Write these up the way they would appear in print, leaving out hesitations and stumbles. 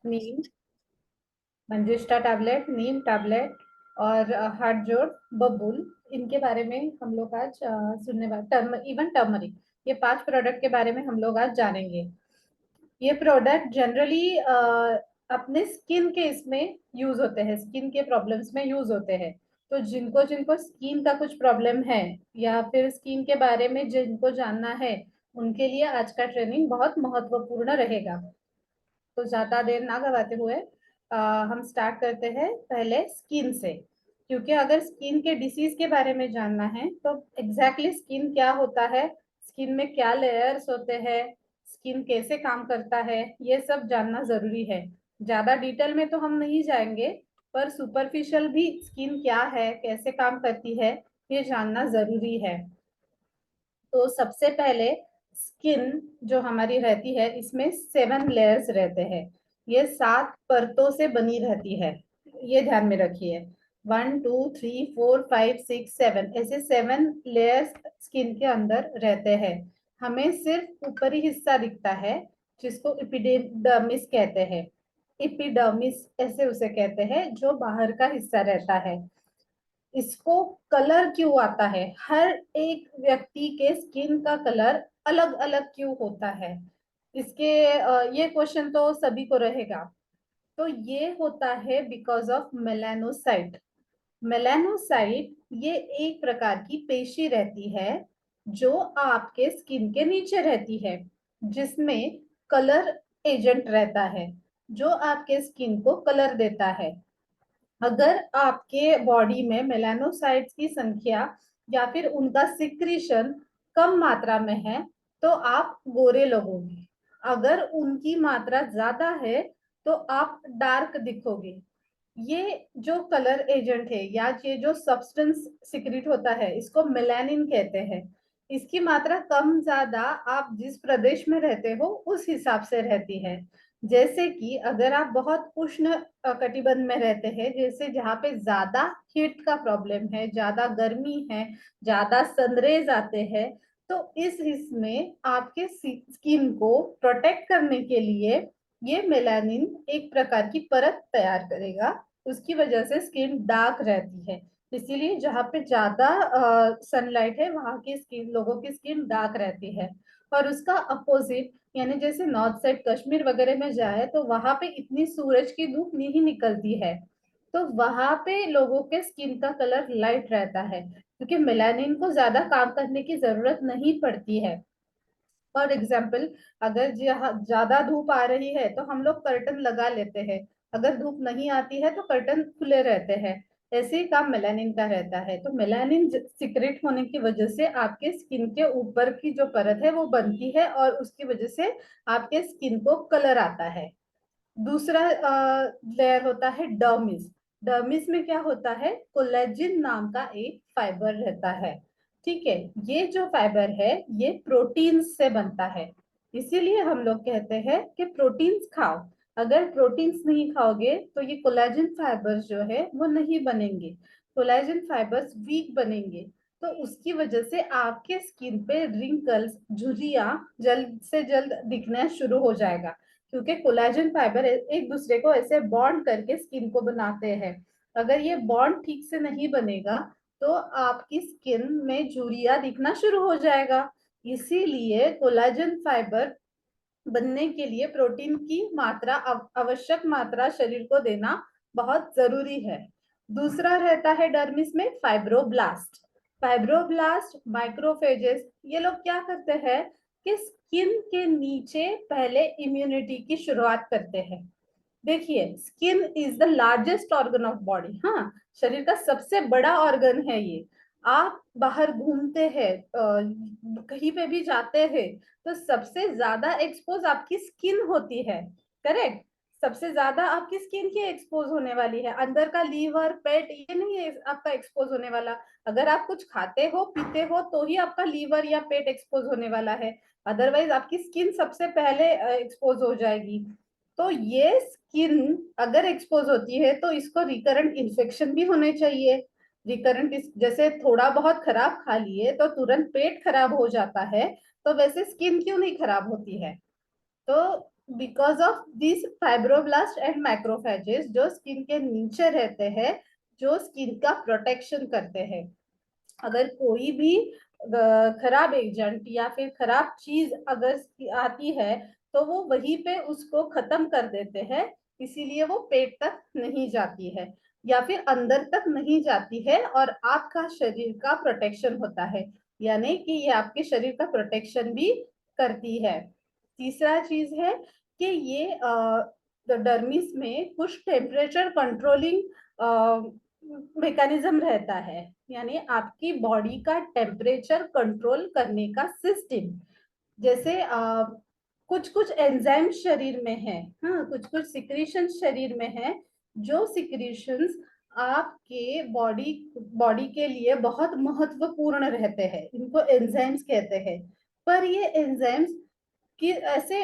नीम, manjistha tablet, नीम tablet और हाथ जोड़, बबूल, इनके बारे में हम लोग आज सुनने वाले, इवन टर्मरिक, ये 5 प्रोडक्ट के बारे में हम लोग आज जानेंगे। ये प्रोडक्ट जनरली अपने स्किन के इसमें यूज होते हैं, स्किन के प्रॉब्लम्स में यूज होते हैं। तो जिनको जिनको स्किन का कुछ प्रॉब्लम है या फिर स्किन के बारे में जिनको जानना है, उनके लिए आज का ट्रेनिंग बहुत महत्वपूर्ण रहेगा। तो ज्यादा देर ना गवाते हुए हम स्टार्ट करते हैं पहले स्किन से। क्योंकि अगर स्किन के डिसीज के बारे में जानना है तो एग्जैक्टली स्किन क्या होता है, स्किन में क्या लेयर्स होते हैं, स्किन कैसे काम करता है, ये सब जानना जरूरी है। ज्यादा डिटेल में तो हम नहीं जाएंगे, पर सुपरफिशियल भी स्किन क्या है, कैसे काम करती है, ये जानना जरूरी है। तो सबसे पहले स्किन जो हमारी रहती है, इसमें 7 लेयर्स रहते हैं। ये 7 परतों से बनी रहती है, ये ध्यान में रखिए। 1 2 3 4 5 6 7 ऐसे 7 लेयर्स स्किन के अंदर रहते हैं। हमें सिर्फ ऊपरी हिस्सा दिखता है, जिसको एपिडर्मिस कहते हैं। एपिडर्मिस ऐसे उसे कहते हैं, जो बाहर का हिस्सा रहता है। इसको कलर क्यों आता है, हर एक व्यक्ति के स्किन का कलर अलग अलग क्यों होता है, इसके ये क्वेश्चन तो सभी को रहेगा। तो ये होता है बिकॉज ऑफ मेलानोसाइट। मेलानोसाइट ये एक प्रकार की पेशी रहती है, जो आपके स्किन के नीचे रहती है, जिसमें कलर एजेंट रहता है, जो आपके स्किन को कलर देता है। अगर आपके बॉडी में मेलानोसाइट्स की संख्या या फिर उनका सिक्रीशन कम मात्रा में है, तो आप गोरे लगोगे। अगर उनकी मात्रा ज्यादा है, तो आप डार्क दिखोगे। ये जो कलर एजेंट है या ये जो सब्सटेंस सिक्रीट होता है, इसको मेलानिन कहते हैं। इसकी मात्रा कम ज्यादा आप जिस प्रदेश में रहते हो उस हिसाब से रहती है। जैसे कि अगर आप बहुत उष्ण कटिबंध में रहते हैं, जैसे जहाँ पे ज्यादा हीट का प्रॉब्लम है, ज्यादा गर्मी है, ज्यादा सनरेज आते हैं, तो इस इसमें आपके स्किन को प्रोटेक्ट करने के लिए ये मेलानिन एक प्रकार की परत तैयार करेगा। उसकी वजह से स्किन डार्क रहती है। इसीलिए जहाँ पे ज्यादा सनलाइट है, वहां की स्किन, लोगों की स्किन डार्क रहती है। और उसका अपोजिट, यानी जैसे नॉर्थ साइड कश्मीर वगैरह में जाए, तो वहां पे इतनी सूरज की धूप नहीं निकलती है, तो वहां पे लोगों के स्किन का कलर लाइट रहता है, क्योंकि मेलानिन को ज्यादा काम करने की जरूरत नहीं पड़ती है। फॉर एग्जाम्पल, अगर ज्यादा धूप आ रही है तो हम लोग कर्टन लगा लेते हैं, अगर धूप नहीं आती है तो कर्टन खुले रहते हैं। ऐसे ही काम मेलानिन का रहता है। तो मेलानिन सिक्रेट होने की वजह से आपके स्किन के ऊपर की जो परत है वो बनती है, और उसकी वजह से आपके स्किन को कलर आता है। दूसरा लेयर होता है डर्मिस। डर्मिस में क्या होता है, कोलेजिन नाम का एक फाइबर रहता है। ठीक है, ये जो फाइबर है ये प्रोटीन्स से बनता है। इसीलिए हम लोग कहते हैं कि प्रोटीन्स खाओ। अगर प्रोटीन्स नहीं खाओगे तो ये कोलेजन फाइबर्स जो है वो नहीं बनेंगे, कोलेजन फाइबर्स वीक बनेंगे। तो उसकी वजह से आपके स्किन पे रिंकल्स, झुर्रियां जल्द से जल्द दिखना शुरू हो जाएगा, क्योंकि कोलेजन फाइबर एक दूसरे को ऐसे बॉन्ड करके स्किन को बनाते हैं। अगर ये बॉन्ड ठीक से नहीं बनेगा, तो आपकी स्किन में झुर्रियां दिखना शुरू हो जाएगा। इसीलिए कोलेजन फाइबर बनने के लिए प्रोटीन की मात्रा, आवश्यक मात्रा शरीर को देना बहुत जरूरी है। दूसरा रहता है डर्मिस में फाइब्रोब्लास्ट। फाइब्रोब्लास्ट, माइक्रोफेजेस, ये लोग क्या करते हैं कि स्किन के नीचे पहले इम्यूनिटी की शुरुआत करते हैं। देखिए, skin is the largest organ of body. हाँ, शरीर का सबसे बड़ा ऑर्गन है ये। आप बाहर घूमते हैं, कहीं पे भी जाते हैं, तो सबसे ज्यादा एक्सपोज आपकी स्किन होती है। करेक्ट, सबसे ज्यादा आपकी स्किन ही एक्सपोज होने वाली है। अंदर का लीवर, पेट, ये नहीं है आपका एक्सपोज होने वाला। अगर आप कुछ खाते हो पीते हो तो ही आपका लीवर या पेट एक्सपोज होने वाला है, अदरवाइज आपकी स्किन सबसे पहले एक्सपोज हो जाएगी। तो ये स्किन अगर एक्सपोज होती है तो इसको रिकरेंट इन्फेक्शन भी होने चाहिए। रिकरेंट, जैसे थोड़ा बहुत खराब खा लिए तो तुरंत पेट खराब हो जाता है, तो वैसे स्किन क्यों नहीं खराब होती है। तो because of this fibroblast and macrophages जो स्किन के नीचे रहते हैं, जो स्किन का प्रोटेक्शन करते हैं। अगर कोई भी खराब एजेंट या फिर खराब चीज अगर आती है तो वो वहीं पे उसको खत्म कर देते हैं, इसीलिए वो पेट तक नहीं जाती है या फिर अंदर तक नहीं जाती है और आपका शरीर का प्रोटेक्शन होता है, यानी कि ये आपके शरीर का प्रोटेक्शन भी करती है। तीसरा चीज है कि ये डर्मिस में कुछ टेम्परेचर कंट्रोलिंग मैकेनिज्म रहता है, यानी आपकी बॉडी का टेम्परेचर कंट्रोल करने का सिस्टम। जैसे कुछ कुछ एंजाइम शरीर में है, हाँ, कुछ कुछ सिक्रीशन शरीर में है, जो सिक्रीशंस आपके बॉडी बॉडी के लिए बहुत महत्वपूर्ण रहते हैं, इनको एंजाइम्स कहते हैं। पर ये एंजाइम्स कि ऐसे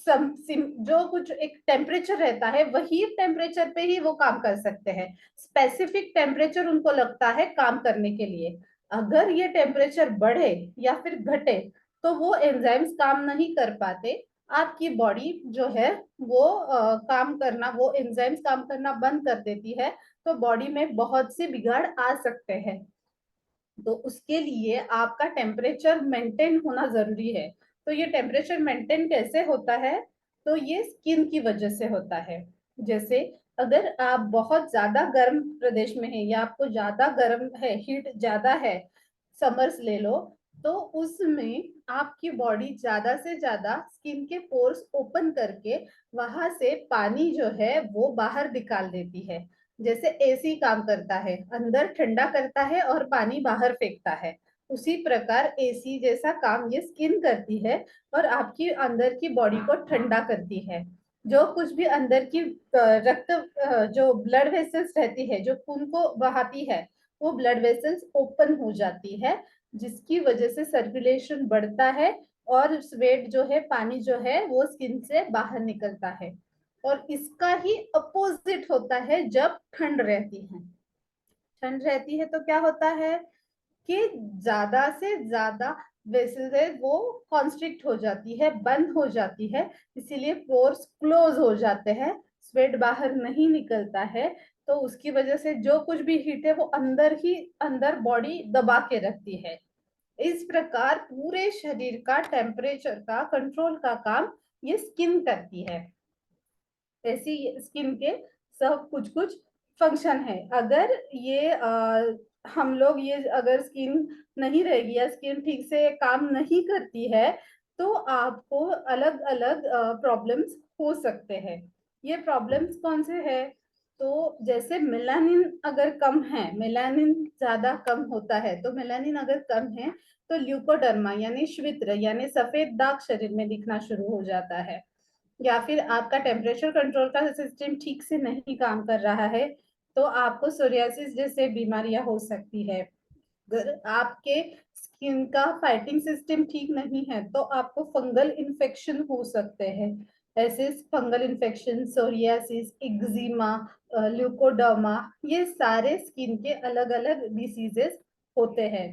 जो कुछ एक टेम्परेचर रहता है वही टेम्परेचर पे ही वो काम कर सकते हैं, स्पेसिफिक टेम्परेचर उनको लगता है काम करने के लिए। अगर ये टेम्परेचर बढ़े या फिर घटे तो वो एंजाइम्स काम नहीं कर पाते, आपकी बॉडी जो है वो काम करना, वो एंजाइम्स काम करना बंद कर देती है, तो बॉडी में बहुत से बिगाड़ आ सकते हैं। तो उसके लिए आपका टेम्परेचर मेंटेन होना जरूरी है। तो ये टेम्परेचर मेंटेन कैसे होता है? तो ये स्किन की वजह से होता है। जैसे अगर आप बहुत ज्यादा गर्म प्रदेश में है या आपको ज्यादा गर्म है, हीट ज्यादा है, समर्स ले लो, तो उसमें आपकी बॉडी ज्यादा से ज्यादा स्किन के पोर्स ओपन करके वहां से पानी जो है वो बाहर निकाल देती है। जैसे एसी काम करता है, अंदर ठंडा करता है और पानी बाहर फेंकता है, उसी प्रकार एसी जैसा काम ये स्किन करती है और आपकी अंदर की बॉडी को ठंडा करती है। जो कुछ भी अंदर की रक्त जो ब्लड वेसल्स रहती है, जो खून को बहाती है, वो ब्लड वेसल्स ओपन हो जाती है, जिसकी वजह से सर्कुलेशन बढ़ता है और स्वेट जो है, पानी जो है, वो स्किन से बाहर निकलता है। और इसका ही अपोजिट होता है जब ठंड रहती है। ठंड रहती है तो क्या होता है कि ज्यादा से ज्यादा वेसल्स है वो कॉन्स्ट्रिक्ट हो जाती है, बंद हो जाती है, इसीलिए पोर्स क्लोज हो जाते हैं, स्वेट बाहर नहीं निकलता है। तो उसकी वजह से जो कुछ भी हीट है वो अंदर ही अंदर बॉडी दबा के रखती है। इस प्रकार पूरे शरीर का टेम्परेचर का कंट्रोल का काम ये स्किन करती है। ऐसी स्किन के सब कुछ कुछ फंक्शन है। अगर ये हम लोग ये अगर स्किन नहीं रहेगी या स्किन ठीक से काम नहीं करती है तो आपको अलग अलग प्रॉब्लम्स हो सकते हैं। ये प्रॉब्लम्स कौन से है? तो जैसे मेलानिन अगर कम है, मेलानिन ज्यादा कम होता है, तो मेलानिन अगर कम है तो ल्यूकोडर्मा यानी श्वेत्र यानी सफेद दाग शरीर में दिखना शुरू हो जाता है। या फिर आपका टेम्परेचर कंट्रोल का सिस्टम ठीक से नहीं काम कर रहा है तो आपको सोरियासिस जैसे बीमारियां हो सकती है। अगर आपके स्किन का फाइटिंग सिस्टम ठीक नहीं है तो आपको फंगल इन्फेक्शन हो सकते हैं। ऐसे fungal infection, psoriasis, eczema, leucoderma, ये सारे स्किन के अलग अलग डिसीजेस होते हैं।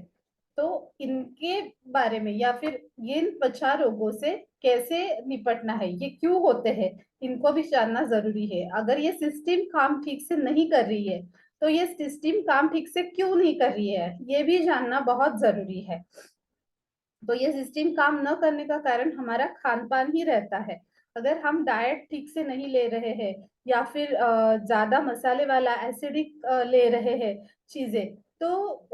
तो इनके बारे में या फिर ये इन त्वचा रोगों से कैसे निपटना है, ये क्यों होते हैं, इनको भी जानना जरूरी है। अगर ये सिस्टम काम ठीक से नहीं कर रही है तो ये सिस्टम काम ठीक से क्यों नहीं कर रही है, ये भी जानना बहुत जरूरी है। तो ये सिस्टम काम न करने का कारण हमारा खान पान ही रहता है। अगर हम डाइट ठीक से नहीं ले रहे हैं या फिर ज्यादा मसाले वाला एसिडिक ले रहे हैं चीजें, तो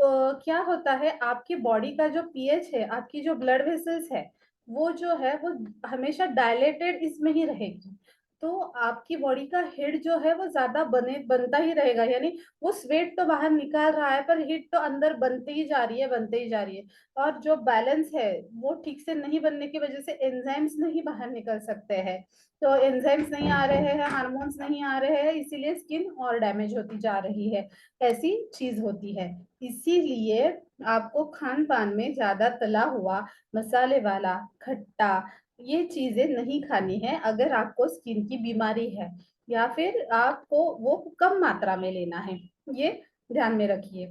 क्या होता है, आपकी बॉडी का जो पीएच है, आपकी जो ब्लड वेसल्स है, वो जो है वो हमेशा डायलेटेड इसमें ही रहेगी। तो आपकी बॉडी का हेड जो है वो ज्यादा बनता ही रहेगा, यानी वो स्वेट तो बाहर निकाल रहा है पर हीट तो अंदर बनती ही जा रही है, बनते ही जा रही है। और जो बैलेंस है वो ठीक से नहीं बनने की वजह से एंजाइम्स नहीं बाहर निकल सकते हैं। तो एंजाइम्स नहीं आ रहे हैं, हार्मोन्स नहीं आ रहे हैं, इसीलिए स्किन और डैमेज होती जा रही है। ऐसी चीज होती है। इसीलिए आपको खान पान में ज्यादा तला हुआ, मसाले वाला, खट्टा, ये चीजें नहीं खानी है अगर आपको स्किन की बीमारी है, या फिर आपको वो कम मात्रा में लेना है, ये ध्यान में रखिए।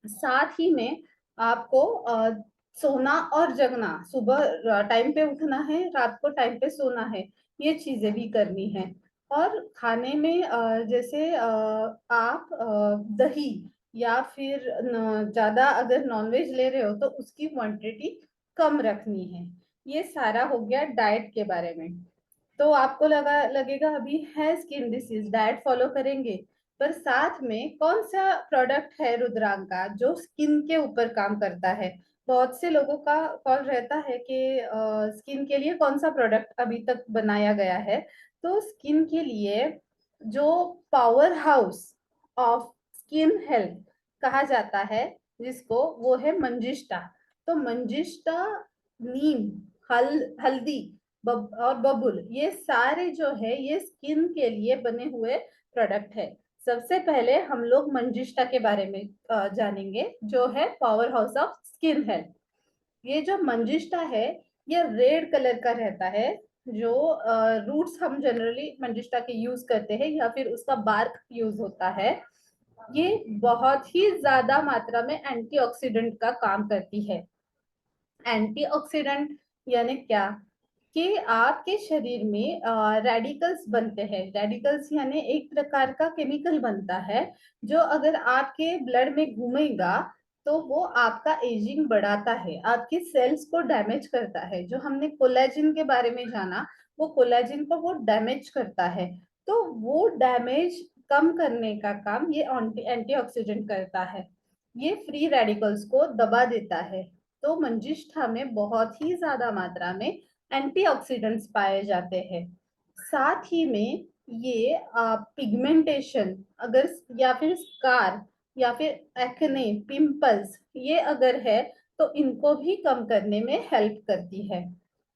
साथ ही में आपको सोना और जगना, सुबह टाइम पे उठना है, रात को टाइम पे सोना है, ये चीजें भी करनी है। और खाने में जैसे आप दही या फिर ज्यादा अगर नॉनवेज ले रहे हो तो उसकी क्वांटिटी कम रखनी है। ये सारा हो गया डाइट के बारे में। तो आपको लगेगा अभी है स्किन डिसीज, डाइट फॉलो करेंगे, पर साथ में कौन सा प्रोडक्ट है रुद्रांग का जो स्किन के ऊपर काम करता है? बहुत से लोगों का कॉल रहता है कि स्किन के लिए कौन सा प्रोडक्ट अभी तक बनाया गया है। तो स्किन के लिए जो power house of skin health कहा जाता है जिसको, वो है मंजिष्ठा। तो मंजिष्ठा, नीम, हल्दी और बबुल, ये सारे जो है ये स्किन के लिए बने हुए प्रोडक्ट है। सबसे पहले हम लोग मंजिष्ठा के बारे में जानेंगे, जो है power house of skin health. ये जो मंजिष्ठा है ये रेड कलर का रहता है। जो रूट्स हम जनरली मंजिष्ठा के यूज करते हैं या फिर उसका बार्क यूज होता है, ये बहुत ही ज्यादा मात्रा में एंटीऑक्सीडेंट का काम करती है। एंटीऑक्सीडेंट यानी क्या? कि आपके शरीर में रेडिकल्स बनते हैं। रेडिकल्स यानी एक प्रकार का केमिकल बनता है जो अगर आपके ब्लड में घूमेगा तो वो आपका एजिंग बढ़ाता है, आपकी सेल्स को डैमेज करता है। जो हमने कोलेजिन के बारे में जाना, वो कोलेजिन को वो डैमेज करता है। तो वो डैमेज कम करने का काम ये एंटीऑक्सीडेंट करता है। ये फ्री रेडिकल्स को दबा देता है। तो मंजिष्ठा में बहुत ही ज्यादा मात्रा में एंटीऑक्सीडेंट्स पाए जाते हैं। साथ ही में ये पिगमेंटेशन अगर या फिर स्कार या फिर एक्ने, पिंपल्स, ये अगर है तो इनको भी कम करने में हेल्प करती है।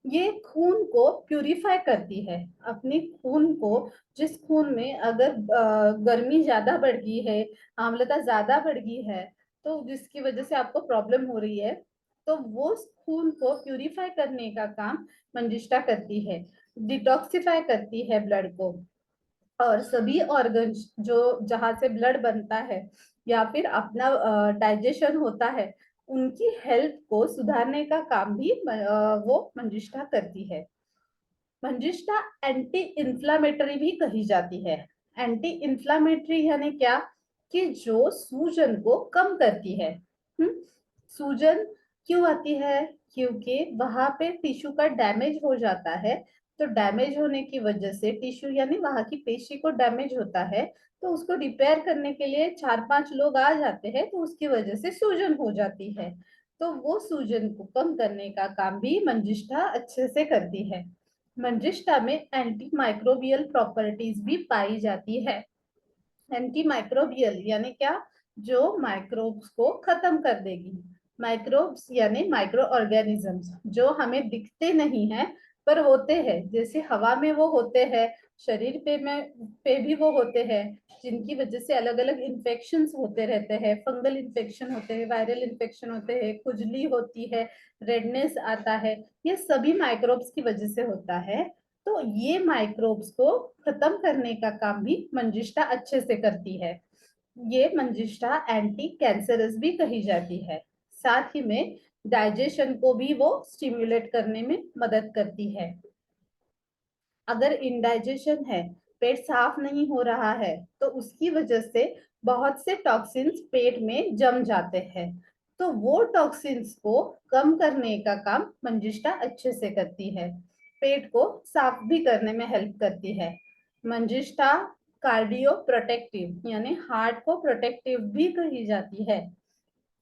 ये खून को प्यूरिफाई करती है। अपने खून को, जिस खून में अगर गर्मी ज्यादा बढ़ गई है, आम्लता ज्यादा बढ़ गई है, तो जिसकी वजह से आपको प्रॉब्लम हो रही है, तो वो खून को प्यूरिफाई करने का काम मंजिष्ठा करती है। डिटॉक्सिफाई करती है ब्लड को। और सभी ऑर्गन्स जो जहां से ब्लड बनता है या फिर अपना डाइजेशन होता है, उनकी हेल्थ को सुधारने का काम भी वो मंजिष्ठा करती है। मंजिष्ठा एंटी इंफ्लामेटरी भी कही जाती है। एंटी इंफ्लामेटरी यानी क्या? कि जो सूजन को कम करती है। सूजन क्यों आती है? क्योंकि वहां पे टिश्यू का डैमेज हो जाता है। तो डैमेज होने की वजह से टिश्यू यानी वहां की पेशी को डैमेज होता है, तो उसको रिपेयर करने के लिए 4-5 लोग आ जाते हैं, तो उसकी वजह से सूजन हो जाती है। तो वो सूजन को कम करने का काम भी मंजिष्ठा अच्छे से करती है। मंजिष्ठा में एंटी माइक्रोबियल प्रॉपर्टीज भी पाई जाती है। एंटी माइक्रोबियल यानी क्या? जो माइक्रोब्स को खत्म कर देगी। माइक्रोब्स यानी माइक्रो ऑर्गेनिजम्स जो हमें दिखते नहीं है पर होते हैं, जैसे हवा में वो होते हैं, शरीर पे भी वो होते हैं, जिनकी वजह से अलग अलग इन्फेक्शंस होते रहते हैं। फंगल इन्फेक्शन होते हैं, वायरल इन्फेक्शन होते हैं, खुजली होती है, रेडनेस आता है, ये सभी माइक्रोब्स की वजह से होता है। तो ये माइक्रोब्स को खत्म करने का काम भी मंजिष्ठा अच्छे से करती है। ये मंजिष्ठा एंटी कैंसरस भी कही जाती है। साथ ही में डाइजेशन को भी वो स्टिमुलेट करने में मदद करती है। अगर इंडाइजेशन है, पेट साफ नहीं हो रहा है, तो उसकी वजह से बहुत से टॉक्सिन्स पेट में जम जाते हैं। तो वो टॉक्सिन्स को कम करने का काम मंजिष्ठा अच्छे से करती है। पेट को साफ भी करने में हेल्प करती है। मंजिष्ठा कार्डियो प्रोटेक्टिव यानी हार्ट को प्रोटेक्टिव भी कही जाती है,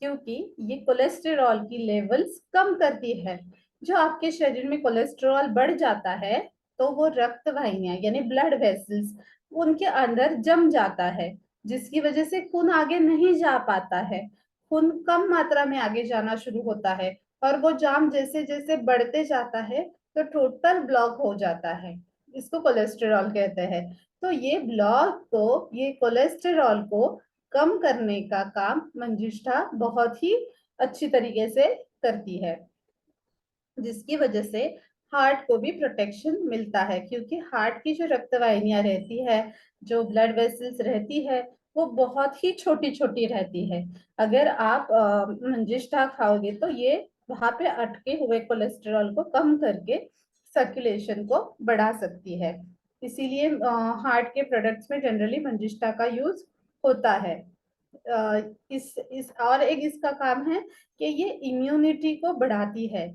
क्योंकि ये कोलेस्टेरॉल की लेवल्स कम करती है। जो आपके शरीर में कोलेस्टेरॉल बढ़ जाता है, तो वो रक्त वाहिनियां यानी ब्लड वेसल्स उनके अंदर जम जाता है, जिसकी वजह से खून आगे नहीं जा पाता है। खून कम मात्रा में आगे जाना शुरू होता है, और वो जाम जैसे जैसे बढ़ते जाता है तो टोटल ब्लॉक हो जाता है। इसको कोलेस्टेरॉल कहते हैं। तो ये ब्लॉक को, ये कोलेस्टेरॉल को कम करने का काम मंजिष्ठा बहुत ही अच्छी तरीके से करती है, जिसकी वजह से हार्ट को भी प्रोटेक्शन मिलता है। क्योंकि हार्ट की जो रक्तवाहिनियां रहती है, जो ब्लड वेसल्स रहती है, वो बहुत ही छोटी छोटी रहती है। अगर आप मंजिष्ठा खाओगे तो ये वहां पे अटके हुए कोलेस्ट्रॉल को कम करके सर्कुलेशन को बढ़ा सकती है। इसीलिए हार्ट के प्रोडक्ट्स में जनरली मंजिष्ठा का यूज होता है। इस और एक इसका काम है कि ये इम्यूनिटी को बढ़ाती है।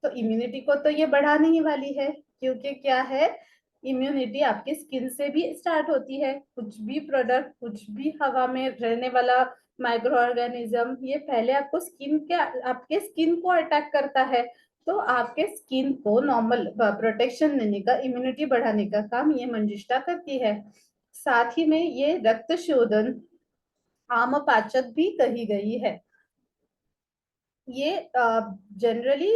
तो इम्यूनिटी को तो ये बढ़ाने ही वाली है, क्योंकि क्या है, इम्यूनिटी आपके स्किन से भी स्टार्ट होती है। कुछ भी प्रोडक्ट, कुछ भी हवा में रहने वाला माइक्रो ऑर्गेनिज्म, ये पहले आपके स्किन को अटैक करता है। तो आपके स्किन को नॉर्मल प्रोटेक्शन देने का, इम्यूनिटी बढ़ाने का काम ये मंजिष्ठा करती है। साथ ही में ये रक्त शोधन, आमपाचक भी कही गई है। ये जनरली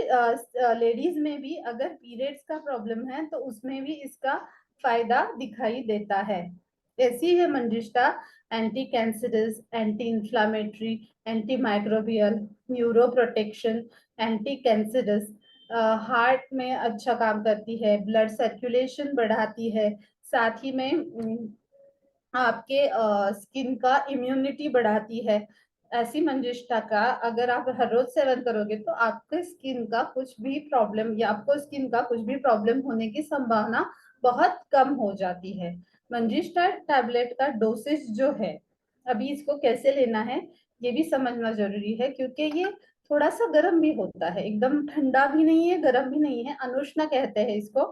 लेडीज में भी अगर पीरियड्स का प्रॉब्लम है तो उसमें भी इसका फायदा दिखाई देता है। ऐसी है manjistha anti cancerous, anti inflammatory, anti microbial, neuro protection, anti cancerous, heart में अच्छा काम करती है, ब्लड सर्कुलेशन बढ़ाती है। साथ ही में आपके स्किन का इम्यूनिटी बढ़ाती है। ऐसी मंजिष्ठा का अगर आप हर रोज सेवन करोगे तो आपके स्किन का कुछ भी प्रॉब्लम, या आपको स्किन का कुछ भी प्रॉब्लम होने की संभावना बहुत कम हो जाती है। मंजिष्ठा टैबलेट का डोसेज जो है, अभी इसको कैसे लेना है ये भी समझना जरूरी है, क्योंकि ये थोड़ा सा गर्म भी होता है, एकदम ठंडा भी नहीं है, गर्म भी नहीं है, अनुष्णा कहते हैं इसको।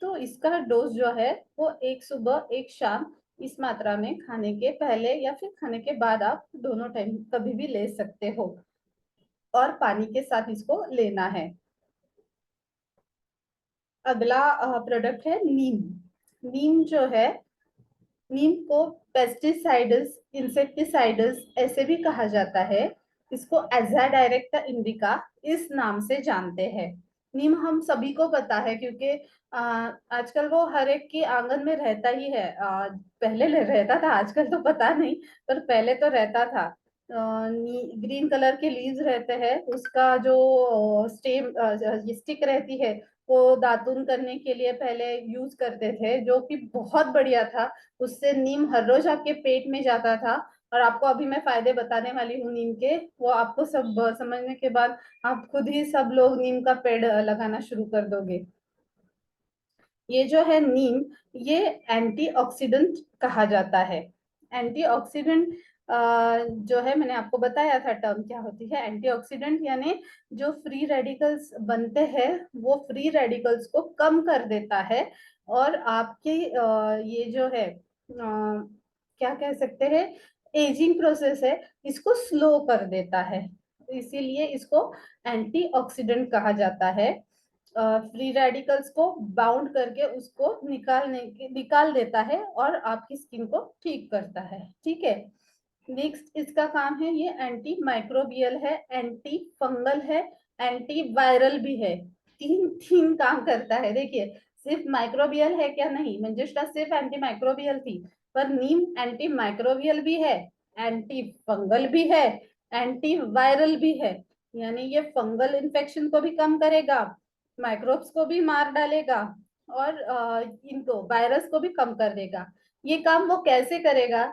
तो इसका डोज जो है वो एक सुबह एक शाम, इस मात्रा में खाने के पहले या फिर खाने के बाद आप दोनों टाइम कभी भी ले सकते हो, और पानी के साथ इसको लेना है। अगला प्रोडक्ट है नीम। नीम जो है, नीम को पेस्टिसाइड्स, इंसेक्टिसाइड्स ऐसे भी कहा जाता है। इसको एजा डायरेक्टा इंडिका इस नाम से जानते हैं। नीम हम सभी को पता है, क्योंकि आजकल वो हर एक के आंगन में रहता ही है। पहले रहता था, आजकल तो पता नहीं, पर पहले तो रहता था। ग्रीन कलर के लीव्स रहते हैं, उसका जो स्टेम स्टिक रहती है, वो दातुन करने के लिए पहले यूज करते थे, जो कि बहुत बढ़िया था। उससे नीम हर रोज आपके पेट में जाता था। और आपको अभी मैं फायदे बताने वाली हूँ नीम के, वो आपको सब समझने के बाद आप खुद ही सब लोग नीम का पेड़ लगाना शुरू कर दोगे। ये जो है नीम, ये एंटीऑक्सीडेंट कहा जाता है। एंटीऑक्सीडेंट जो है, मैंने आपको बताया था टर्म क्या होती है। एंटीऑक्सीडेंट यानी जो फ्री रेडिकल्स बनते हैं वो फ्री रेडिकल्स को कम कर देता है, और आपकी ये जो है क्या कह सकते हैं, एजिंग प्रोसेस है, इसको स्लो कर देता है। इसीलिए इसको एंटीऑक्सीडेंट कहा जाता है। फ्री रेडिकल्स को बाउंड करके उसको निकाल देता है और आपकी स्किन को ठीक करता है। ठीक है। नेक्स्ट इसका काम है, ये एंटी माइक्रोबियल है, एंटी फंगल है, एंटी वायरल भी है। तीन तीन काम करता है। देखिए, सिर्फ माइक्रोबियल है क्या? नहीं, मंजिष्ठा सिर्फ एंटी माइक्रोबियल थी, पर नीम एंटी माइक्रोबियल भी है, एंटी फंगल भी है, एंटी वायरल भी है। यानी ये फंगल इन्फेक्शन को भी कम करेगा, माइक्रोब्स को भी मार डालेगा, और इनको वायरस को भी कम कर देगा। ये काम वो कैसे करेगा?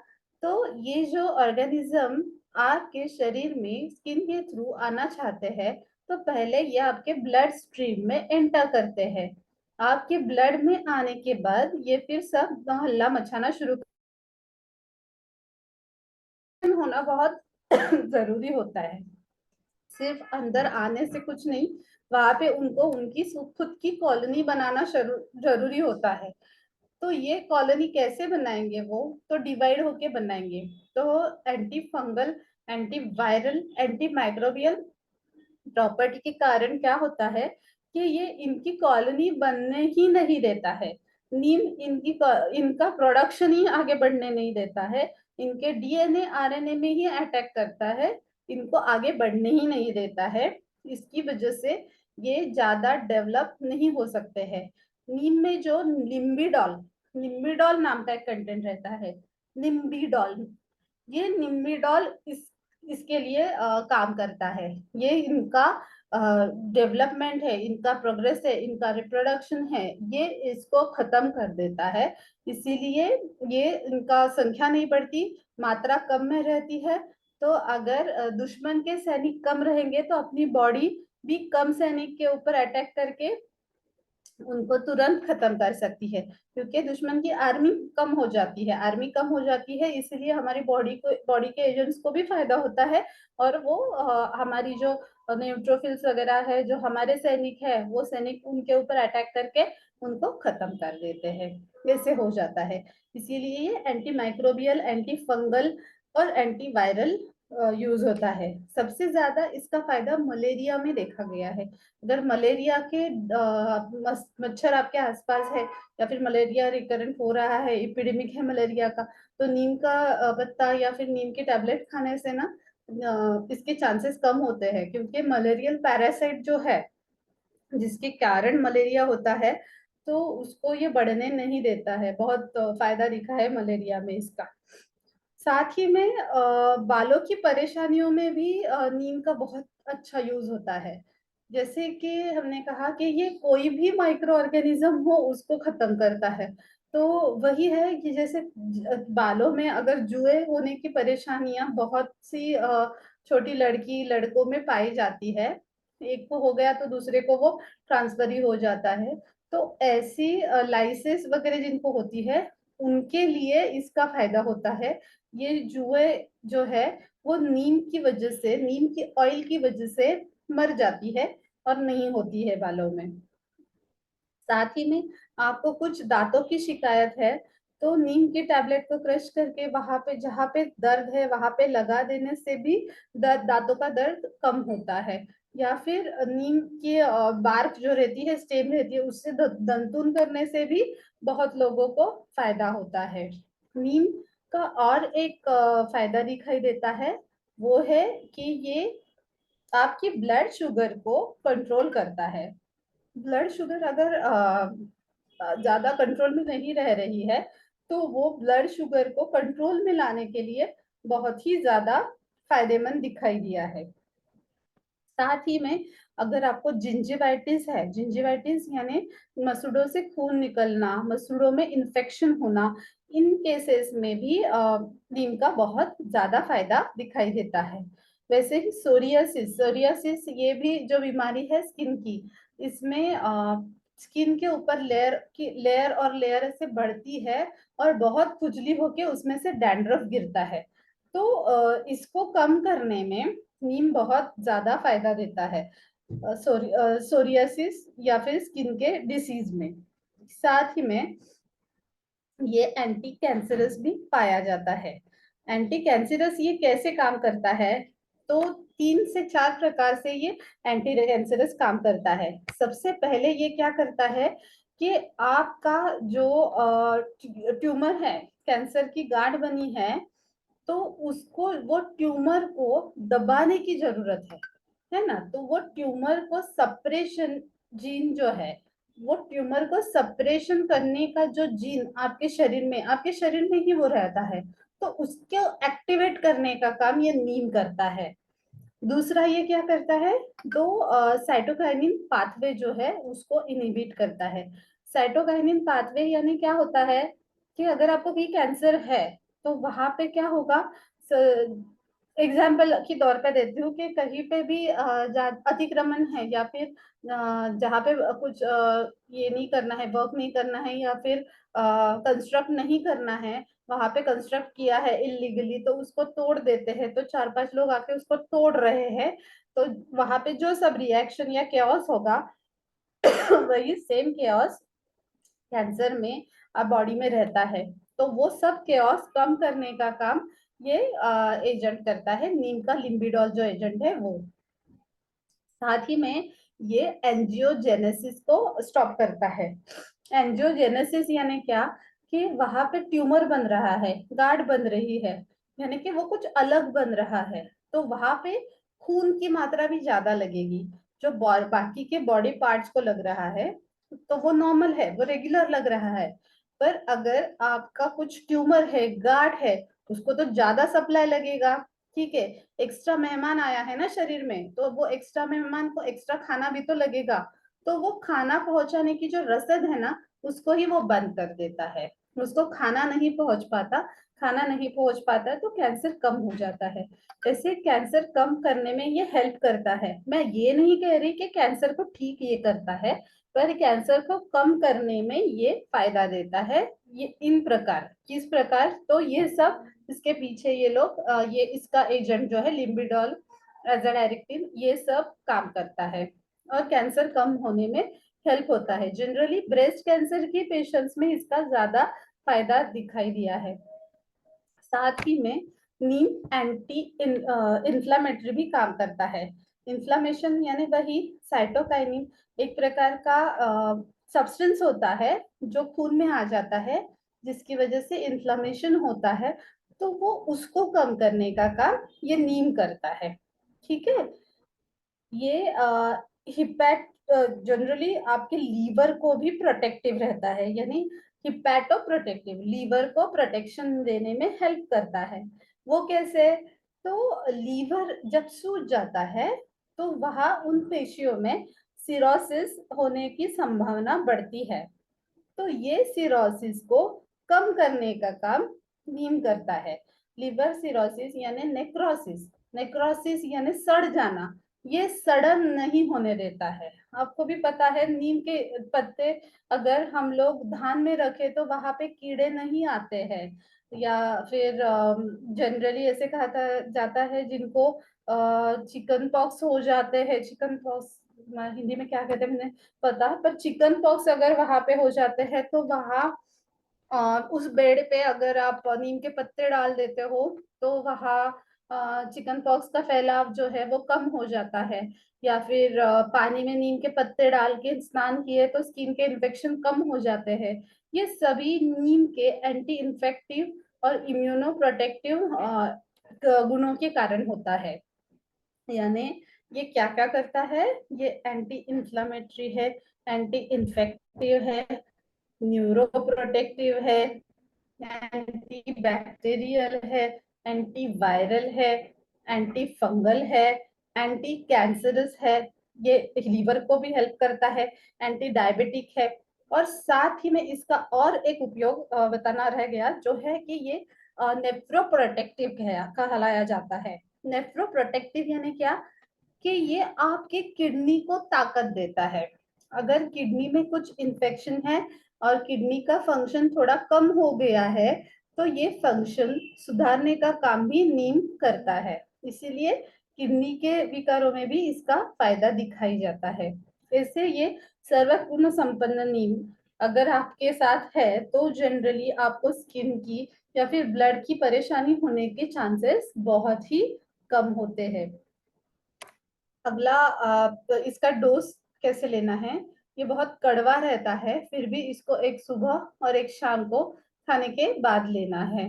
तो ये जो ऑर्गेनिज्म आपके शरीर में स्किन के थ्रू आना चाहते हैं, तो पहले ये आपके ब्लड स्ट्रीम में एंटर करते हैं। आपके ब्लड में आने के बाद ये फिर सब हल्ला मचाना शुरू होना बहुत जरूरी होता है। सिर्फ अंदर आने से कुछ नहीं, वहां पे उनको उनकी खुद की कॉलोनी बनाना जरूरी होता है। तो ये कॉलोनी कैसे बनाएंगे? वो तो डिवाइड होके बनाएंगे। तो anti fungal, anti viral, anti microbial property के कारण क्या होता है कि ये इनकी कॉलोनी बनने ही नहीं देता है। नीम इनका प्रोडक्शन ही आगे बढ़ने नहीं देता है। इनके डीएनए आरएनए में ही अटैक करता है, इनको आगे बढ़ने ही नहीं देता है। इसकी वजह से ये ज्यादा डेवलप नहीं हो सकते हैं। नीम में जो लिम्बिडॉल, लिम्बिडॉल नाम का एक कंटेंट रहता है, लिम्बिडॉल, ये निम्बिडॉल इसके लिए काम करता है। ये इनका डेवलपमेंट है, इनका प्रोग्रेस है, इनका रिप्रोडक्शन है, ये इसको खत्म कर देता है। इसीलिए ये इनका संख्या नहीं बढ़ती, मात्रा कम में रहती है। तो अगर दुश्मन के सैनिक कम रहेंगे तो अपनी बॉडी भी कम सैनिक के ऊपर अटैक करके उनको तुरंत खत्म कर सकती है, क्योंकि दुश्मन की आर्मी कम हो जाती है। आर्मी कम हो जाती है इसलिए हमारी बॉडी के एजेंट्स को भी फायदा होता है, और वो हमारी जो न्यूट्रोफिल्स वगैरह है, जो हमारे सैनिक है, वो सैनिक उनके ऊपर अटैक करके उनको खत्म कर देते हैं। ऐसे हो जाता है। इसीलिए ये एंटी माइक्रोबियल, एंटी फंगल और एंटी वायरल यूज होता है। सबसे ज्यादा इसका फायदा मलेरिया में देखा गया है। अगर मलेरिया के मच्छर आपके आसपास है, या फिर मलेरिया रिकरेंट हो रहा है, एपिडेमिक है मलेरिया का, तो नीम का पत्ता या फिर नीम के टैबलेट खाने से ना इसके चांसेस कम होते हैं, क्योंकि मलेरियल पैरासाइट जो है, जिसके कारण मलेरिया होता है, तो उसको ये बढ़ने नहीं देता है। बहुत फायदा दिखा है मलेरिया में इसका। साथ ही में बालों की परेशानियों में भी नीम का बहुत अच्छा यूज होता है। जैसे कि हमने कहा कि ये कोई भी माइक्रो ऑर्गेनिज्म हो उसको खत्म करता है। तो वही है कि जैसे बालों में अगर जुए होने की परेशानियां बहुत सी छोटी लड़की लड़कों में पाई जाती है, एक को हो गया तो दूसरे को वो ट्रांसफर ही हो जाता है। तो ऐसी लाइसेस वगैरह जिनको होती है, उनके लिए इसका फायदा होता है। ये जुए जो है वो नीम की वजह से, नीम की ऑयल की वजह से मर जाती है और नहीं होती है बालों में। साथ ही में आपको कुछ दांतों की शिकायत है, तो नीम के टैबलेट को क्रश करके वहां पे जहाँ पे दर्द है वहां पे लगा देने से भी दांतों का दर्द कम होता है। या फिर नीम की बार्क जो रहती है, स्टेम रहती है, उससे दंतुन करने से भी बहुत लोगों को फायदा होता है। नीम का और एक फायदा दिखाई देता है, वो है कि ये आपकी ब्लड शुगर को कंट्रोल करता है। ब्लड शुगर अगर ज्यादा कंट्रोल में नहीं रह रही है, तो वो ब्लड शुगर को कंट्रोल में लाने के लिए बहुत ही ज्यादा फायदेमंद दिखाई दिया है। साथ ही में अगर आपको जिंजिवाइटिस है, जिंजिवाइटिस यानी मसूड़ों से खून निकलना, मसूड़ों में इन्फेक्शन होना, इन केसेस में भी नीम का बहुत ज्यादा फायदा दिखाई देता है। वैसे ही सोरियासिस, सोरियासिस ये भी जो बीमारी है स्किन की, इसमें स्किन के ऊपर लेयर और लेयर ऐसे बढ़ती है, और बहुत खुजली होके उसमें से डैंड्रफ गिरता है। तो इसको कम करने में नीम बहुत ज्यादा फायदा देता है सोरियासिस या फिर स्किन के डिसीज में। साथ ही में ये एंटी कैंसरस भी पाया जाता है। एंटी कैंसरस ये कैसे काम करता है, तो 3 से 4 प्रकार से ये एंटी कैंसरस काम करता है। सबसे पहले ये क्या करता है कि आपका जो ट्यूमर है, कैंसर की गांठ बनी है, तो उसको, वो ट्यूमर को दबाने की जरूरत है ना। तो वो ट्यूमर को सप्रेशन जीन जो है, वो ट्यूमर को सप्रेशन करने का जो जीन आपके शरीर में ही वो रहता है, तो उसको एक्टिवेट करने का काम ये नीम करता है। दूसरा ये क्या करता है, दो साइटोकाइनिन पाथवे जो है उसको इनहिबिट करता है। साइटोकाइनिन पाथवे यानी क्या होता है कि अगर आपको भी कैंसर है, तो वहां पे क्या होगा, एग्जाम्पल के तौर पे देती हूँ कि कहीं पे भी अतिक्रमण है, या फिर जहाँ पे कुछ ये नहीं करना है, वर्क नहीं करना है, या फिर कंस्ट्रक्ट नहीं करना है, वहां पे कंस्ट्रक्ट किया है इलीगली, तो उसको तोड़ देते हैं, तो 4-5 लोग आके उसको तोड़ रहे हैं, तो वहां पे जो सब रिएक्शन या केओस होगा वही सेम केओस कैंसर में बॉडी में रहता है। तो वो सब केओस कम करने का काम ये एजेंट करता है, नीम का लिम्बिडोल जो एजेंट है वो। साथ ही में ये एंजियोजेनेसिस को स्टॉप करता है। एंजियोजेनेसिस यानी क्या, कि वहां पे ट्यूमर बन रहा है, गांठ बन रही है, यानी कि वो कुछ अलग बन रहा है, तो वहां पे खून की मात्रा भी ज्यादा लगेगी। जो बाकी के बॉडी पार्ट्स को लग रहा है, तो वो नॉर्मल है, वो रेगुलर लग रहा है। पर अगर आपका कुछ ट्यूमर है, गांठ है, उसको तो ज्यादा सप्लाई लगेगा। ठीक है, एक्स्ट्रा मेहमान आया है ना शरीर में, तो वो एक्स्ट्रा मेहमान को एक्स्ट्रा खाना भी तो लगेगा। तो वो खाना पहुंचाने की जो रसद है ना, उसको ही वो बंद कर देता है, उसको खाना नहीं पहुंच पाता। खाना नहीं पहुंच पाता तो कैंसर कम हो जाता है। ऐसे कैंसर कम करने में ये हेल्प करता है। मैं ये नहीं कह रही कि कैंसर को ठीक ये करता है, पर कैंसर को कम करने में ये फायदा देता है। ये इन प्रकार, किस प्रकार, तो ये सब इसके पीछे ये लोग ये इसका एजेंट जो है लिम्बिडोल, एजाडायरेक्टिन, ये सब काम करता है और कैंसर कम होने में हेल्प होता है। जनरली ब्रेस्ट कैंसर के पेशेंट्स में इसका ज्यादा फायदा दिखाई दिया है। साथ ही में नीम एंटी इन्फ्लामेटरी भी काम करता है। इन्फ्लामेशन यानी वही साइटोकाइनिन, एक प्रकार का सब्सटेंस होता है जो खून में आ जाता है, जिसकी वजह से इन्फ्लामेशन होता है, तो वो उसको कम करने का काम ये नीम करता है। ठीक है। ये हिपैट जनरली आपके लीवर को भी प्रोटेक्टिव रहता है, यानी हिपैटो प्रोटेक्टिव, लीवर को प्रोटेक्शन देने में हेल्प करता है। वो कैसे? तो लीवर जब सूज जाता है तो वहां उन पेशियों में सिरोसिस होने की संभावना बढ़ती है। तो ये सिरोसिस को कम करने का काम नीम करता है। लिवर सिरोसिस यानी नेक्रोसिस, नेक्रोसिस यानी सड़ जाना, ये सड़न नहीं होने देता है। आपको भी पता है नीम के पत्ते अगर हम लोग धान में रखे तो वहां पे कीड़े नहीं आते हैं। या फिर जनरली ऐसे कहा जाता है जिनको चिकन पॉक्स हो जाते हैं, चिकन पॉक्स हिंदी में क्या कहते हैं मुझे पता, पर चिकन पॉक्स अगर वहां पे हो जाते हैं तो वहां उस बेड पे अगर आप नीम के पत्ते डाल देते हो तो वहां चिकन पॉक्स का फैलाव जो है वो कम हो जाता है। या फिर पानी में नीम के पत्ते डाल के स्नान किए तो स्किन के इन्फेक्शन कम हो जाते हैं। ये सभी नीम के एंटी इन्फेक्टिव और इम्यूनो प्रोटेक्टिव गुणों के कारण होता है। यानी ये क्या क्या करता है? ये एंटी इंफ्लामेटरी है, एंटी इन्फेक्टिव है, न्यूरो प्रोटेक्टिव है, एंटी बैक्टीरियल है, एंटी वायरल है, एंटी फंगल है, एंटी कैंसरस है, ये लीवर को भी हेल्प करता है, एंटी डायबिटिक है। और साथ ही में इसका और एक उपयोग बताना रह गया, जो है कि ये नेफ्रो प्रोटेक्टिव कहलाया जाता है। नेफ्रो प्रोटेक्टिव यानी क्या? कि ये आपके किडनी को ताकत देता है। अगर किडनी में कुछ इन्फेक्शन है और किडनी का फंक्शन थोड़ा कम हो गया है तो ये फंक्शन सुधारने का काम भी नीम करता है। इसीलिए किडनी के विकारों में भी इसका फायदा दिखाई जाता है। ऐसे ये सर्वगुण संपन्न नीम अगर आपके साथ है तो जनरली आपको स्किन की या फिर ब्लड की परेशानी होने के चांसेस बहुत ही कम होते हैं। अगला तो इसका डोज कैसे लेना है? ये बहुत कड़वा रहता है, फिर भी इसको एक सुबह और एक शाम को खाने के बाद लेना है।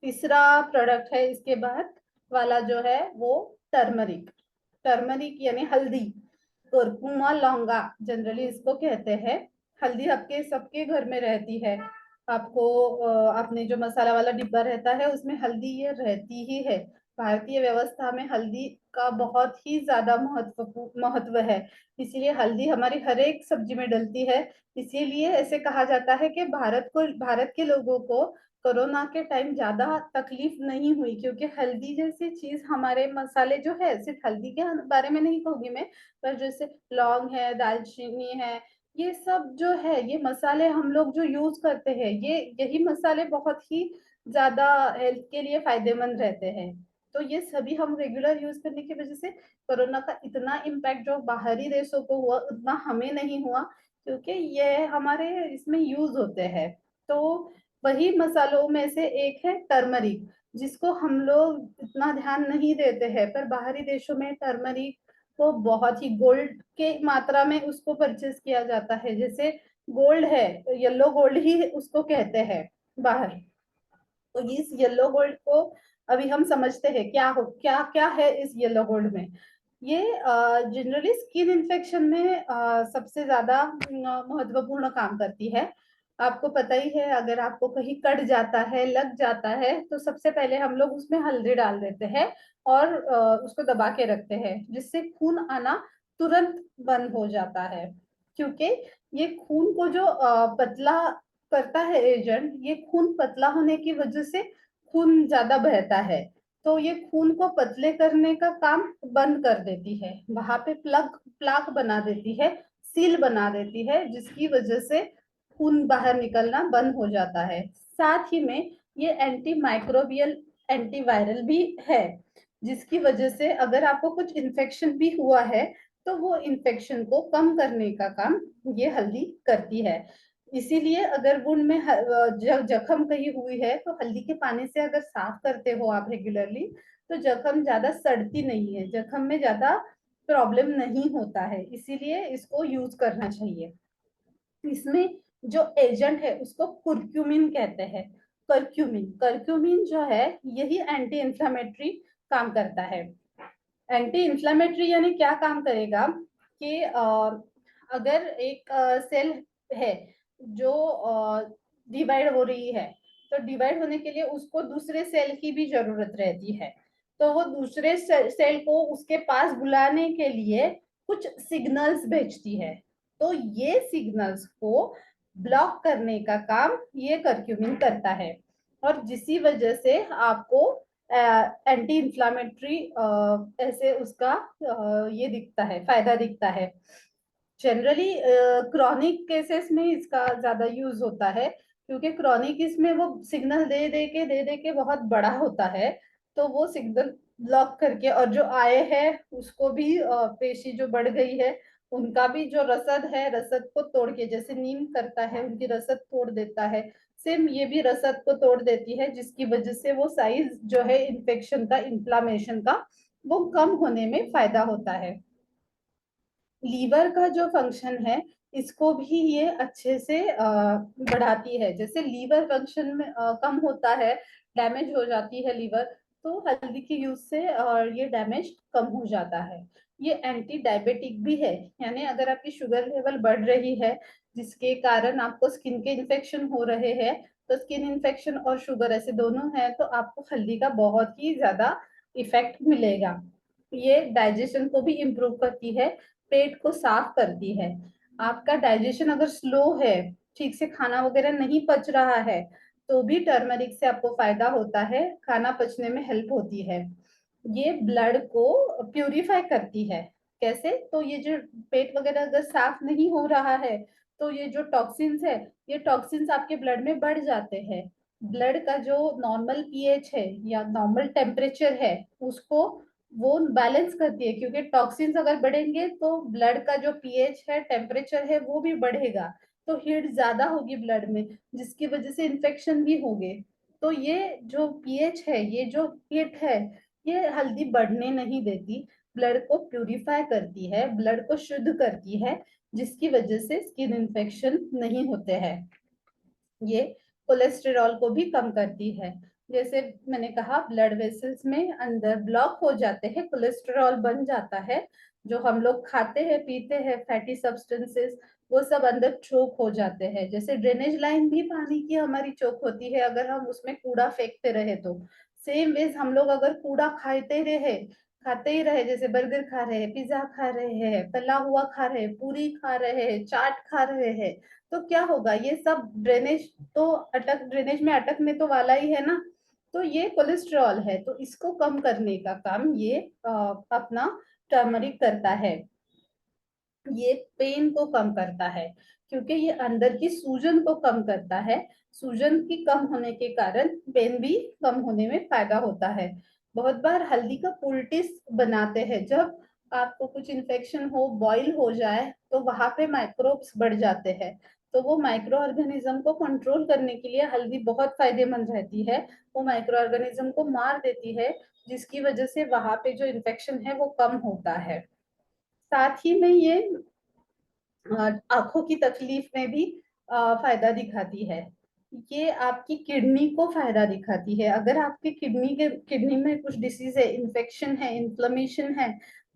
तीसरा प्रोडक्ट है इसके बाद वाला जो है वो टर्मरिक। टर्मरिक यानी हल्दी, कुरकुमा लौंगा जनरली इसको कहते हैं। हल्दी आपके सबके घर में रहती है। आपको आपने जो मसाला वाला डिब्बा रहता है उसमें हल्दी ये रहती ही है। भारतीय व्यवस्था में हल्दी का बहुत ही ज्यादा महत्व है। इसीलिए हल्दी हमारी हर एक सब्जी में डलती है। इसीलिए ऐसे कहा जाता है कि भारत के लोगों को कोरोना के टाइम ज्यादा तकलीफ नहीं हुई, क्योंकि हल्दी जैसी चीज, हमारे मसाले जो है, सिर्फ हल्दी के बारे में नहीं कहूंगी मैं, पर जैसे लौंग है, दालचीनी है, ये सब जो है, ये मसाले हम लोग जो यूज करते हैं, ये यही मसाले बहुत ही ज्यादा हेल्थ के लिए फायदेमंद रहते हैं। तो ये सभी हम रेगुलर यूज करने की वजह से कोरोना का इतना इम्पैक्ट जो बाहरी देशों को हुआ उतना हमें नहीं हुआ, क्योंकि ये हमारे इसमें यूज होते हैं। तो वही मसालों में से एक है टर्मरिक, जिसको हम लोग इतना ध्यान नहीं देते हैं, पर बाहरी देशों में टर्मरिक को बहुत ही गोल्ड के मात्रा में उसको परचेज किया जाता है। जैसे गोल्ड है, येलो गोल्ड ही उसको कहते हैं बाहर। तो इस येलो गोल्ड को अभी हम समझते हैं क्या क्या है इस येलो गोल्ड में। ये जनरली स्किन इन्फेक्शन में सबसे ज्यादा महत्वपूर्ण काम करती है। आपको पता ही है, अगर आपको कहीं कट जाता है, लग जाता है, तो सबसे पहले हम लोग उसमें हल्दी डाल देते हैं और उसको दबा के रखते हैं, जिससे खून आना तुरंत बंद हो जाता है। क्योंकि ये खून को जो पतला करता है एजेंट, ये खून पतला होने की वजह से खून ज्यादा बहता है, तो ये खून को पतले करने का काम बंद कर देती है, वहां पे प्लाक बना देती है, सील बना देती है, जिसकी वजह से खून बाहर निकलना बंद हो जाता है। साथ ही में ये एंटी माइक्रोबियल एंटीवायरल भी है, जिसकी वजह से अगर आपको कुछ इन्फेक्शन भी हुआ है तो वो इन्फेक्शन को कम करने का काम ये हल्दी करती है। इसीलिए अगर वुंड में जख्म कहीं हुई है तो हल्दी के पानी से अगर साफ करते हो आप रेगुलरली, तो जख्म ज्यादा सड़ती नहीं है, जख्म में ज्यादा प्रॉब्लम नहीं होता है, इसीलिए इसको यूज करना चाहिए। इसमें जो एजेंट है उसको कुर्क्यूमिन कहते हैं। कर्क्यूमिन कर्क्यूमिन जो है यही एंटी इंफ्लेमेटरी काम करता है। एंटी इंफ्लेमेटरी यानी क्या काम करेगा कि अगर एक सेल है जो डिवाइड हो रही है, तो डिवाइड होने के लिए उसको दूसरे सेल की भी जरूरत रहती है, तो वो दूसरे सेल को उसके पास बुलाने के लिए कुछ सिग्नल्स भेजती है, तो ये सिग्नल्स को ब्लॉक करने का काम ये कर्क्यूमिन करता है, और जिसी वजह से आपको एंटी इंफ्लामेटरी ऐसे उसका ये दिखता है, फायदा दिखता है। जनरली क्रॉनिक केसेस में इसका ज्यादा यूज होता है, क्योंकि क्रॉनिक इसमें वो सिग्नल दे दे के बहुत बड़ा होता है, तो वो सिग्नल ब्लॉक करके, और जो आए हैं उसको भी पेशी जो बढ़ गई है उनका भी जो रसद है, रसद को तोड़ के, जैसे नीम करता है उनकी रसद तोड़ देता है, सेम ये भी रसद को तोड़ देती है, जिसकी वजह से वो साइज जो है इन्फेक्शन का, इन्फ्लामेशन का, वो कम होने में फायदा होता है। लीवर का जो फंक्शन है इसको भी ये अच्छे से बढ़ाती है, जैसे लीवर फंक्शन में कम होता है, डैमेज हो जाती है लीवर, तो हल्दी के यूज से और ये डैमेज कम हो जाता है। ये एंटी डायबिटिक भी है, यानी अगर आपकी शुगर लेवल बढ़ रही है जिसके कारण आपको स्किन के इन्फेक्शन हो रहे हैं, तो स्किन इन्फेक्शन और शुगर ऐसे दोनों है, तो आपको हल्दी का बहुत ही ज्यादा इफेक्ट मिलेगा। ये डाइजेशन को भी इम्प्रूव करती है, पेट को साफ करती है। आपका डाइजेशन अगर स्लो है, ठीक से खाना वगैरह नहीं पच रहा है, तो भी टर्मरिक से आपको फायदा होता है, खाना पचने में हेल्प होती है। ये ब्लड को प्यूरिफाई करती है। कैसे? तो ये जो पेट वगैरह अगर साफ नहीं हो रहा है, तो ये जो टॉक्सिन्स है, ये टॉक्सिन्स आपके ब्लड में बढ़ जाते हैं। ब्लड का जो नॉर्मल पीएच है या नॉर्मल टेम्परेचर है उसको वो बैलेंस करती है, क्योंकि टॉक्सिन्स अगर बढ़ेंगे तो ब्लड का जो पीएच है, टेम्परेचर है, वो भी बढ़ेगा, तो हीट ज्यादा होगी ब्लड में, जिसकी वजह से इन्फेक्शन भी होंगे। तो ये जो पीएच है, ये जो हीट है, ये हल्दी बढ़ने नहीं देती, ब्लड को प्यूरिफाई करती है, ब्लड को शुद्ध करती है, जिसकी वजह से स्किन इन्फेक्शन नहीं होते हैं। ये कोलेस्टेरॉल को भी कम करती है। जैसे मैंने कहा, ब्लड वेसल्स में अंदर ब्लॉक हो जाते हैं, कोलेस्टेरॉल बन जाता है, जो हम लोग खाते हैं पीते हैं फैटी सब्सटेंसेस, वो सब अंदर चोक हो जाते हैं। जैसे ड्रेनेज लाइन भी पानी की हमारी चोक होती है अगर हम उसमें कूड़ा फेंकते रहे, तो सेम वेज हम लोग अगर कूड़ा खाते ही रहे, जैसे बर्गर खा रहे हैं, पिज्जा खा रहे हैं, तला हुआ खा रहे हैं, पूरी खा रहे हैं, चाट खा रहे हैं, तो क्या होगा, ये सब ड्रेनेज, तो ड्रेनेज में अटकने तो वाला ही है ना। तो ये कोलेस्ट्रॉल है, तो इसको कम करने का काम ये अपना टर्मरिक करता है। ये पेन को कम करता है, क्योंकि ये अंदर की सूजन को कम करता है, सूजन की कम होने के कारण पेन भी कम होने में फायदा होता है। बहुत बार हल्दी का पोल्टिस बनाते हैं, जब आपको कुछ इन्फेक्शन हो, बॉइल हो जाए, तो वहां पे माइक्रोब्स बढ़ जाते हैं, तो वो माइक्रो ऑर्गेनिज्म को कंट्रोल करने के लिए हल्दी बहुत फायदेमंद रहती है, वो माइक्रो ऑर्गेनिज्म को मार देती है, जिसकी वजह से वहां पे जो इन्फेक्शन है वो कम होता है। साथ ही में ये आंखों की तकलीफ में भी फायदा दिखाती है। ये आपकी किडनी को फायदा दिखाती है, अगर आपकी किडनी में कुछ डिसीज है, इन्फेक्शन है, इन्फ्लेमेशन है,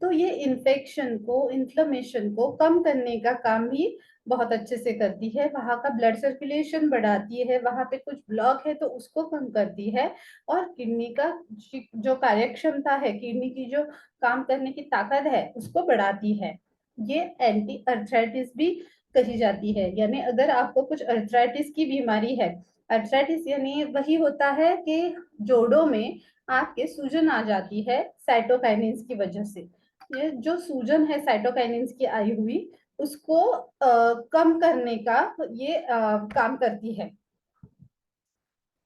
तो ये इन्फेक्शन को, इन्फ्लेमेशन को कम करने का काम भी बहुत अच्छे से करती है, वहां का ब्लड सर्कुलेशन बढ़ाती है, वहां पे कुछ ब्लॉक है तो उसको कम करती है, और किडनी का जो कार्यक्षमता है, किडनी की जो काम करने की ताकत है उसको बढ़ाती है। ये एंटी अर्थराइटिस भी कही जाती है। यानी अगर आपको कुछ अर्थराइटिस की बीमारी है, अर्थराइटिस यानी वही होता है कि जोड़ों में आपके सूजन आ जाती है साइटोकाइनिन्स की वजह से। ये जो सूजन है साइटोकाइनिन्स की आई हुई, उसको कम करने का ये काम करती है।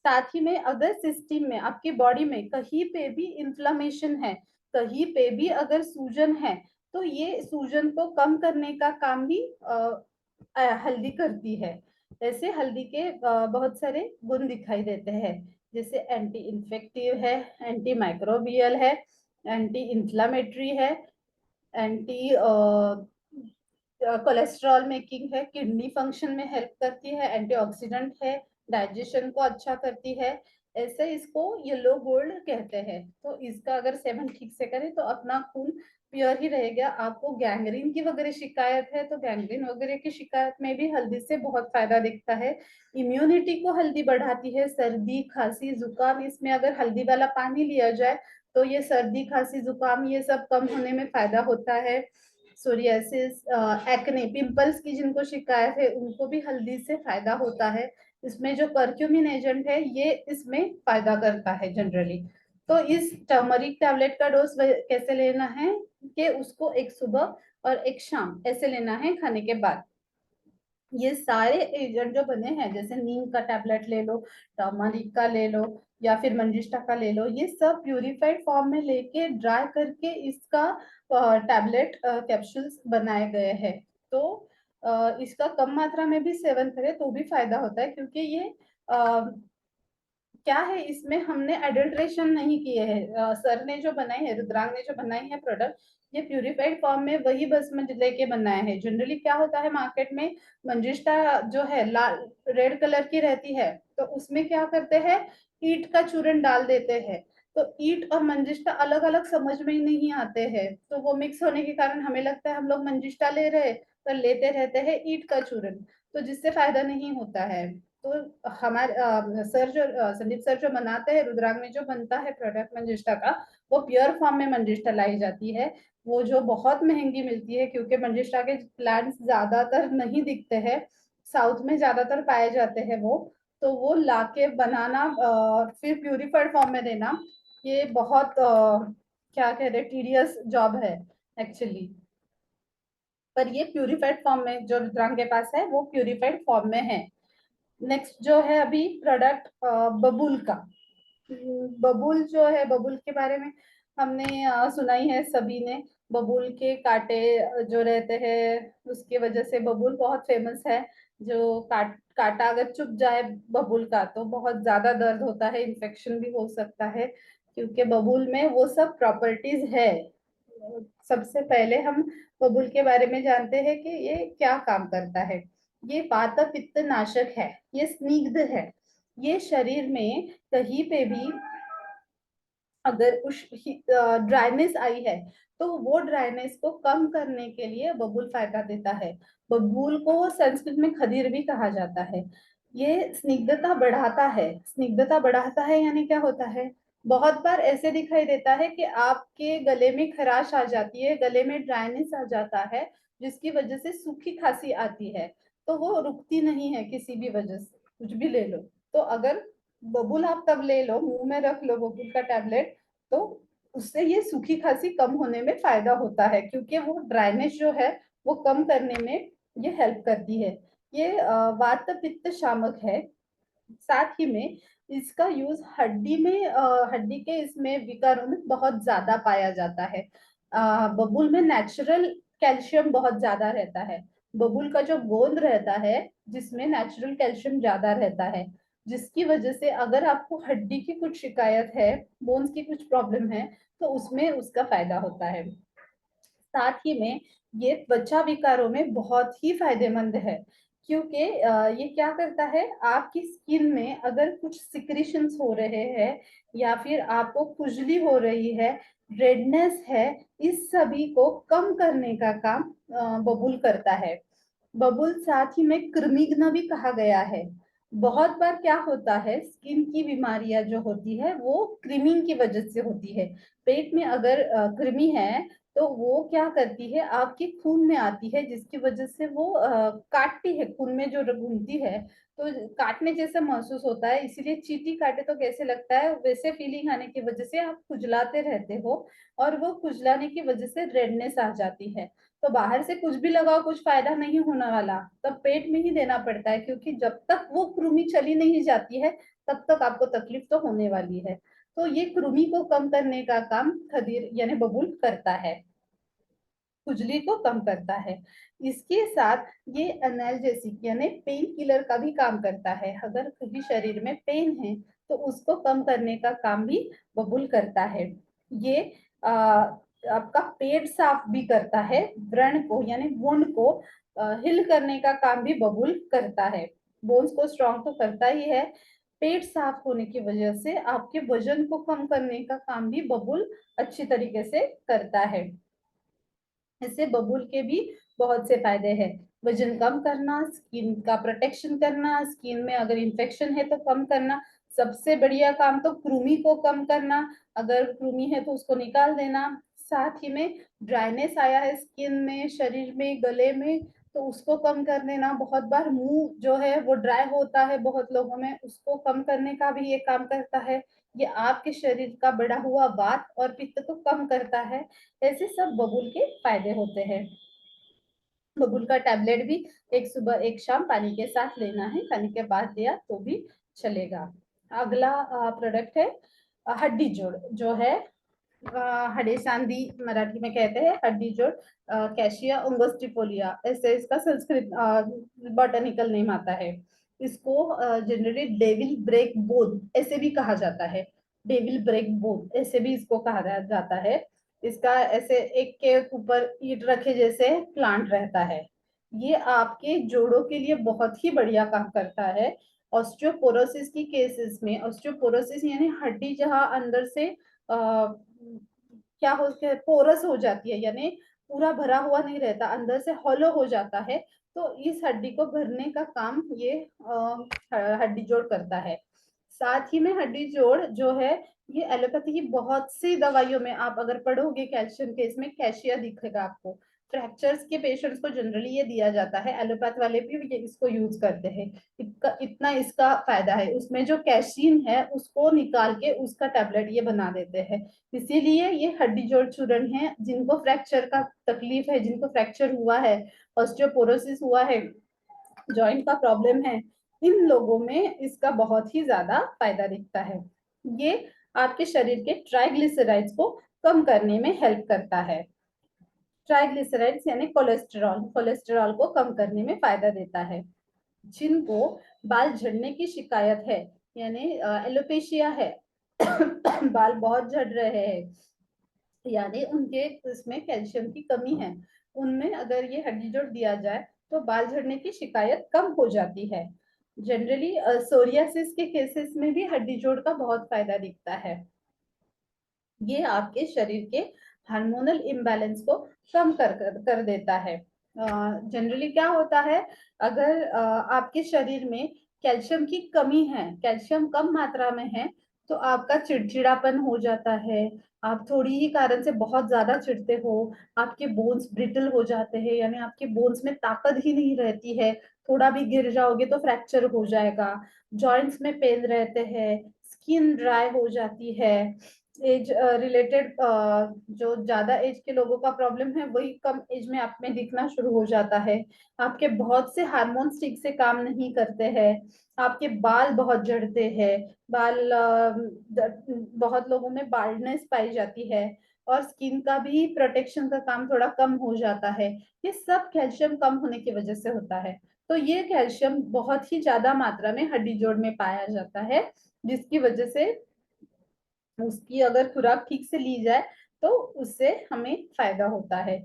साथ ही में अगर सिस्टम में, आपकी बॉडी में कहीं पे भी इन्फ्लामेशन है, कहीं पे भी अगर सूजन है, तो ये सूजन को कम करने का काम भी हल्दी करती है। ऐसे हल्दी के बहुत सारे गुण दिखाई देते हैं, जैसे एंटी इन्फेक्टिव है, एंटी माइक्रोबियल है, एंटी इंफ्लामेटरी है, एंटी कोलेस्ट्रॉल मेकिंग है, किडनी फंक्शन में हेल्प करती है, एंटीऑक्सीडेंट है, डाइजेशन को अच्छा करती है। ऐसे इसको येलो गोल्ड कहते हैं। तो इसका अगर सेवन ठीक से करें तो अपना खून प्योर ही रहेगा। आपको गैंग्रीन की वगैरह शिकायत है तो गैंग्रीन वगैरह की शिकायत में भी हल्दी से बहुत फायदा दिखता है। इम्यूनिटी को हल्दी बढ़ाती है। सर्दी खांसी जुकाम, इसमें अगर हल्दी वाला पानी लिया जाए तो ये सर्दी खांसी जुकाम ये सब कम होने में फायदा होता है। सोरियासिस, एक्ने, पिंपल्स की जिनको शिकायत है उनको भी हल्दी से फायदा होता है। इसमें जो कर्क्यूमिन एजेंट है ये इसमें फायदा करता है जनरली। तो इस टर्मरिक टैबलेट का डोज कैसे लेना है कि उसको एक सुबह और एक शाम ऐसे लेना है खाने के बाद। ये सारे एजेंट जो बने हैं, जैसे नीम का टैबलेट ले लो, टर्मरिक का ले लो, या फिर मंजिष्ठा का ले लो, ये सब प्यूरिफाइड फॉर्म में लेके ड्राई करके इसका टैबलेट कैप्सूल्स बनाए गए हैं। तो इसका कम मात्रा में भी सेवन करें तो भी फायदा होता है, क्योंकि ये क्या है, इसमें हमने एडल्ट्रेशन नहीं किए हैं। सर ने जो बनाई है, रुद्रांग ने जो बनाई है प्रोडक्ट, ये प्यूरिफाइड फॉर्म में वही भस्म लेके बनाया है। जनरली क्या होता है मार्केट में, मंजिष्ठा जो है लाल रेड कलर की रहती है, तो उसमें क्या करते हैं, ईंट का चूर्ण डाल देते हैं। तो ईंट और मंजिष्ठा अलग अलग समझ में ही नहीं आते हैं, तो वो मिक्स होने के कारण हमें लगता है हम लोग मंजिष्ठा ले रहे, पर लेते रहते हैं ईंट का चूर्ण, तो जिससे फायदा नहीं होता है। तो हमारे सर जो संदीप सर जो बनाते हैं, रुद्रांग में जो बनता है प्रोडक्ट मंजिष्ठा का, वो प्योर फॉर्म में मंजिष्ठा लाई जाती है। वो जो बहुत महंगी मिलती है, क्योंकि मंजिष्ठा के प्लांट्स ज्यादातर नहीं दिखते हैं, साउथ में ज्यादातर पाए जाते हैं वो। तो वो लाके बनाना फिर प्यूरिफाइड फॉर्म में देना, ये बहुत क्या कहते हैं, टीडियस जॉब है एक्चुअली। पर ये प्यूरिफाइड फॉर्म में जो रुद्रांग के पास है वो प्यूरिफाइड फॉर्म में है। नेक्स्ट जो है अभी प्रोडक्ट बबूल का। बबूल जो है, बबूल के बारे में हमने सुना ही है सभी ने। बबूल के कांटे जो रहते हैं उसकी वजह से बबूल बहुत फेमस है। जो कांटा अगर चुभ जाए बबूल का तो बहुत ज्यादा दर्द होता है, इन्फेक्शन भी हो सकता है, क्योंकि बबूल में वो सब प्रॉपर्टीज है। सबसे पहले हम बबूल के बारे में जानते हैं कि ये क्या काम करता है। ये वात पित्त नाशक है, ये स्निग्ध है। ये शरीर में कहीं पे भी अगर उस ड्राइनेस आई है तो वो ड्राइनेस को कम करने के लिए बबूल फायदा देता है। बबूल को संस्कृत में खदीर भी कहा जाता है। ये स्निग्धता बढ़ाता है। स्निग्धता बढ़ाता है यानी क्या होता है, बहुत बार ऐसे दिखाई देता है कि आपके गले में खराश आ जाती है, गले में ड्राइनेस आ जाता है, जिसकी वजह से सूखी खांसी आती है, तो वो रुकती नहीं है किसी भी वजह से, कुछ भी ले लो। तो अगर बबूल आप तब ले लो, मुंह में रख लो बबूल का टैबलेट, तो उससे ये सूखी खांसी कम होने में फायदा होता है, क्योंकि वो ड्राइनेस जो है वो कम करने में ये हेल्प करती है। ये वात पित्त शामक है। साथ ही में इसका यूज हड्डी में हड्डी के इसमें विकारों में बहुत ज्यादा पाया जाता है। बबूल में नेचुरल कैल्शियम बहुत ज्यादा रहता है। बबूल का जो गोंद रहता है जिसमें नेचुरल कैल्शियम ज्यादा रहता है, जिसकी वजह से अगर आपको हड्डी की कुछ शिकायत है, बोन्स की कुछ प्रॉब्लम है, तो उसमें उसका फायदा होता है। साथ ही में ये त्वचा विकारों में बहुत ही फायदेमंद है, क्योंकि ये क्या करता है, आपकी स्किन में अगर कुछ सिक्रीशंस हो रहे हैं या फिर आपको खुजली हो रही है, रेडनेस है, इस सभी को कम करने का काम बबूल करता है। बबूल साथ ही में कृमिघ्न भी कहा गया है। बहुत बार क्या होता है, स्किन की बीमारियां जो होती है वो कृमि की वजह से होती है। पेट में अगर कृमि है तो वो क्या करती है, आपके खून में आती है, जिसकी वजह से वो काटती है, खून में जो घूमती है तो काटने जैसा महसूस होता है। इसीलिए चींटी काटे तो कैसे लगता है, वैसे फीलिंग आने की वजह से आप खुजलाते रहते हो, और वो खुजलाने की वजह से रेडनेस आ जाती है। तो बाहर से कुछ भी लगाओ, कुछ फायदा नहीं होने वाला, तब पेट में ही देना पड़ता है, क्योंकि जब तक वो कृमि चली नहीं जाती है तब तक आपको तकलीफ तो होने वाली है। तो ये कृमि को कम करने का काम खदीर यानी बबूल करता है, खुजली को कम करता है। इसके साथ ये एनाल्जेसिक यानी पेन किलर का भी काम करता है। अगर कभी शरीर में पेन है तो उसको कम करने का काम भी बबूल करता है। ये आ, आपका पेट साफ भी करता है, व्रण को यानी वुंड को हिल करने का काम भी बबूल करता है। बोन्स को स्ट्रॉन्ग तो करता ही है, पेट साफ होने की वजह से आपके वजन को कम करने का काम भी बबूल अच्छी तरीके से करता है। इससे बबूल के भी बहुत से फायदे हैं। वजन कम करना, स्किन का प्रोटेक्शन करना, स्किन में अगर इन्फेक्शन है तो कम करना, सबसे बढ़िया काम तो कृमि को कम करना, अगर कृमि है तो उसको निकाल देना। साथ ही में ड्राइनेस आया है स्किन में, शरीर में, गले में, तो उसको कम कर देना। बहुत बार मुंह जो है वो ड्राई होता है बहुत लोगों में, उसको कम करने का भी ये काम करता है। ये आपके शरीर का बढ़ा हुआ वात और पित्त को कम करता है। ऐसे सब बबूल के फायदे होते हैं। बबूल का टैबलेट भी एक सुबह एक शाम पानी के साथ लेना है, खाने के बाद लिया तो भी चलेगा। अगला प्रोडक्ट है हड्डी जोड़, जो है हडे सांदी मराठी में कहते हैं, हड्डी जोड़ कैशिया ओंगोस्टिफोलिया, ऐसे इसका संस्कृत बॉटनिकल नेम आता है। इसको जनरली डेविल ब्रेक बोन ऐसे भी कहा जाता है, डेविल ब्रेक बोन ऐसे भी इसको कहा जाता है। इसका ऐसे एक के ऊपर ईंट रखे जैसे प्लांट रहता है। ये आपके जोड़ों के लिए बहुत ही बढ़िया काम करता है। ऑस्टियोपोरोसिस की केसेस में, ऑस्टियोपोरोसिस यानी हड्डी जहां अंदर से क्या हो, पोरस हो जाती है, यानी पूरा भरा हुआ नहीं रहता, अंदर से हॉलो हो जाता है, तो इस हड्डी को भरने का काम ये हड्डी जोड़ करता है। साथ ही में हड्डी जोड़ जो है, ये एलोपैथी की बहुत सी दवाइयों में आप अगर पढ़ोगे कैल्शियम के, इसमें कैशिया दिखेगा आपको। फ्रैक्चर्स के पेशेंट्स को जनरली ये दिया जाता है, एलोपैथ वाले भी ये इसको यूज करते हैं। इतना इसका फायदा है, उसमें जो कैशीन है उसको निकाल के उसका टैबलेट ये बना देते हैं। इसीलिए ये हड्डी जोड़ चूर्ण है, जिनको फ्रैक्चर का तकलीफ है, जिनको फ्रैक्चर हुआ है, ऑस्टियोपोरोसिस हुआ है, जॉइंट का प्रॉब्लम है, इन लोगों में इसका बहुत ही ज्यादा फायदा दिखता है। ये आपके शरीर के ट्राइग्लिसराइड्स को कम करने में हेल्प करता है। ट्राइग्लिसराइड्स यानी कोलेस्टेरॉल, कोलेस्टेरॉल को कम करने में फायदा देता है। जिनको बाल झड़ने की शिकायत है, यानी एलोपेशिया है, बाल बहुत झड़ रहे हैं, यानी उनके इसमें कैल्शियम की कमी है, उनमें अगर ये हड्डी जोड़ दिया जाए तो बाल झड़ने की शिकायत कम हो जाती है। जनरली सोरियासिस के केसेस में भी हड्डी जोड़ का बहुत फायदा दिखता है। ये आपके शरीर के हार्मोनल इम्बैलेंस को कम कर देता है। जनरली क्या होता है, अगर आपके शरीर में कैल्शियम की कमी है, कैल्शियम कम मात्रा में है, तो आपका चिड़चिड़ापन हो जाता है, आप थोड़ी ही कारण से बहुत ज्यादा चिढ़ते हो, आपके बोन्स ब्रिटल हो जाते हैं, यानी आपके बोन्स में ताकत ही नहीं रहती है, थोड़ा भी गिर जाओगे तो फ्रैक्चर हो जाएगा, जॉइंट्स में पेन रहते हैं, स्किन ड्राई हो जाती है। एज रिलेटेड जो ज्यादा एज के लोगों का प्रॉब्लम है वही कम एज में आप में दिखना शुरू हो जाता है। आपके बहुत से हार्मोन्स ठीक से काम नहीं करते हैं, आपके बाल बहुत झड़ते हैं, बाल बहुत लोगों में बाल्डनेस पाई जाती है, और स्किन का भी प्रोटेक्शन का काम थोड़ा कम हो जाता है। ये सब कैल्शियम कम होने की वजह से होता है। तो ये कैल्शियम बहुत ही ज्यादा मात्रा में हड्डी जोड़ में पाया जाता है, जिसकी वजह से उसकी अगर खुराक ठीक से ली जाए तो उससे हमें फायदा होता है।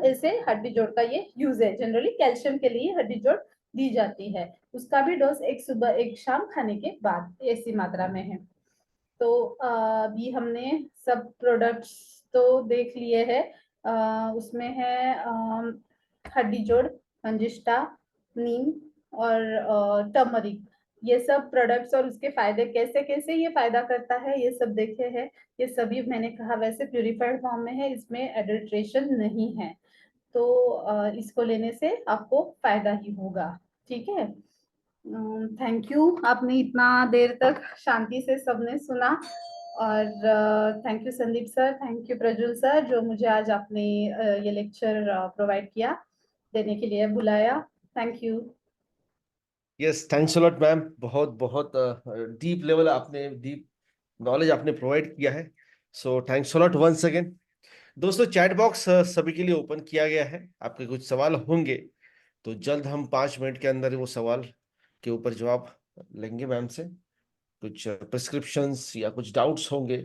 ऐसे हड्डी जोड़ का ये यूज है, जनरली कैल्शियम के लिए हड्डी जोड़ दी जाती है। उसका भी डोज एक सुबह एक शाम खाने के बाद ऐसी मात्रा में है। तो अभी हमने सब प्रोडक्ट्स तो देख लिए हैं। उसमें है हड्डी जोड़, मंजिष्टा, नीम और टर्मरिक, ये सब प्रोडक्ट्स और उसके फायदे कैसे कैसे ये फायदा करता है ये सब देखे हैं। ये सभी मैंने कहा वैसे प्यूरिफाइड फॉर्म में है, इसमें एडल्ट्रेशन नहीं है। तो इसको लेने से आपको फायदा ही होगा। ठीक है, थैंक यू, आपने इतना देर तक शांति से सबने सुना। और thank you Sandeep sir, thank you Prajwal sir, जो मुझे आज आपने ये लेक्चर प्रोवाइड किया, देने के लिए बुलाया। Thank you. Yes, thanks a lot ma'am. बहुत बहुत डीप लेवल आपने, डीप नॉलेज आपने प्रोवाइड किया है। So thanks a lot once again. दोस्तों, चैट बॉक्स सभी के लिए ओपन किया गया है। आपके कुछ सवाल होंगे तो जल्द हम 5 मिनट के अंदर वो सवाल के ऊपर जवाब लेंगे मैम से। कुछ प्रिस्क्रिप्शंस या कुछ डाउट्स होंगे